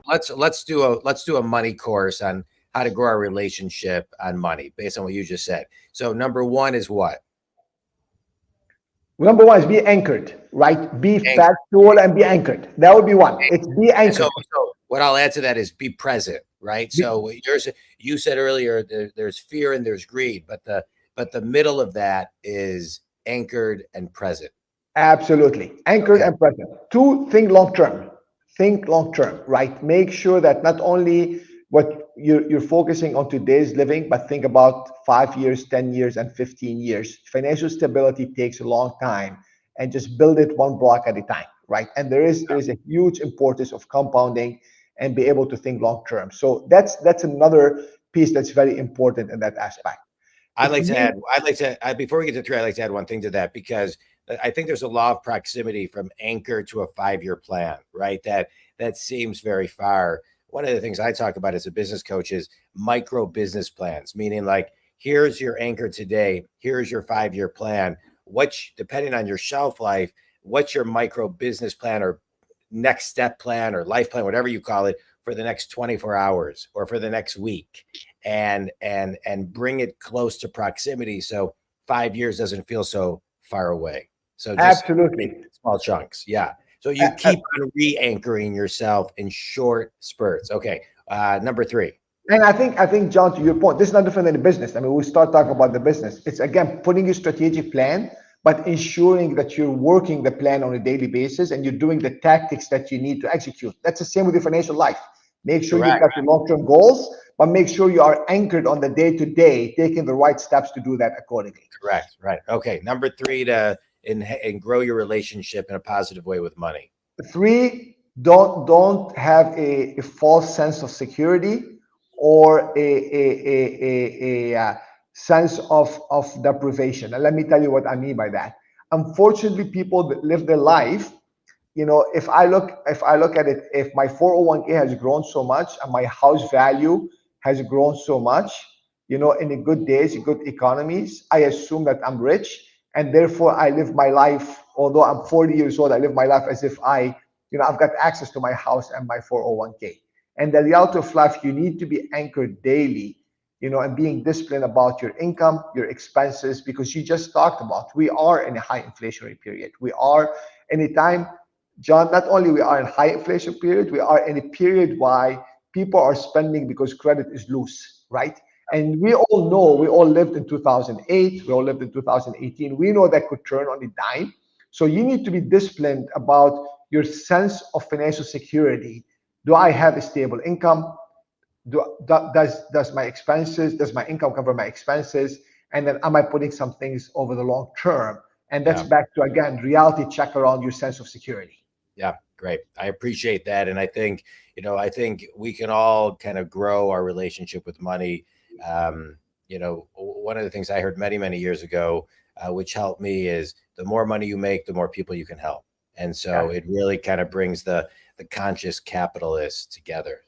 let's do a money course on how to grow our relationship on money based on what you just said. So number one is what? Number one is be anchored, right? Be Anchor. factual and be anchored. That would be one. It's be And anchored. so what I'll add to that is be present, right? So you said earlier there's fear and there's greed, but the middle of that is anchored and present. Absolutely. Anchored Okay. and present. Two, think long term. Think long term, right? Make sure that not only what you're focusing on today's living, but think about 5 years, 10 years, and 15 years. Financial stability takes a long time, and just build it one block at a time, right? And there is a huge importance of compounding and be able to think long term. So that's another piece that's very important in that aspect. I'd like to add, before we get to three, I'd like to add one thing to that, because I think there's a law of proximity from anchor to a 5-year plan, right? That seems very far. One of the things I talk about as a business coach is micro business plans, meaning like, here's your anchor today, here's your 5-year plan. Depending on your shelf life, what's your micro business plan or next step plan or life plan, whatever you call it, for the next 24 hours or for the next week, and bring it close to proximity, so 5 years doesn't feel so far away. So just Absolutely. small chunks. Yeah. So you keep on re-anchoring yourself in short spurts. Okay. Number three. And I think, John, to your point, this is not different than the business. I mean, we start talking about the business. It's again putting a strategic plan, but ensuring that you're working the plan on a daily basis and you're doing the tactics that you need to execute. That's the same with your financial life. Make sure you've got your long-term goals, but make sure you are anchored on the day-to-day, taking the right steps to do that accordingly. Correct. Right. Okay. Number three, and grow your relationship in a positive way with money. Three, don't have a false sense of security or a sense of deprivation. And let me tell you what I mean by that. Unfortunately, people that live their life, if I look at it, if my 401k has grown so much and my house value has grown so much, in the good days, good economies, I assume that I'm rich, and therefore I live my life. Although I'm 40 years old, I live my life as if I've got access to my house and my 401k. And the reality of life, you need to be anchored daily, and being disciplined about your income, your expenses, because you just talked about, we are in a high inflationary period. We are in a time, John, not only we are in high inflation period, we are in a period why people are spending because credit is loose, right? And we all know, we all lived in 2008, we all lived in 2018. We know that could turn on a dime. So you need to be disciplined about your sense of financial security. Do I have a stable income? Does my income cover my expenses? And then am I putting some things over the long term? And that's back to, again, reality check around your sense of security. Yeah, great. I appreciate that. And I think we can all kind of grow our relationship with money. One of the things I heard many, many years ago, which helped me, is the more money you make, the more people you can help. And so it really kind of brings the conscious capitalists together.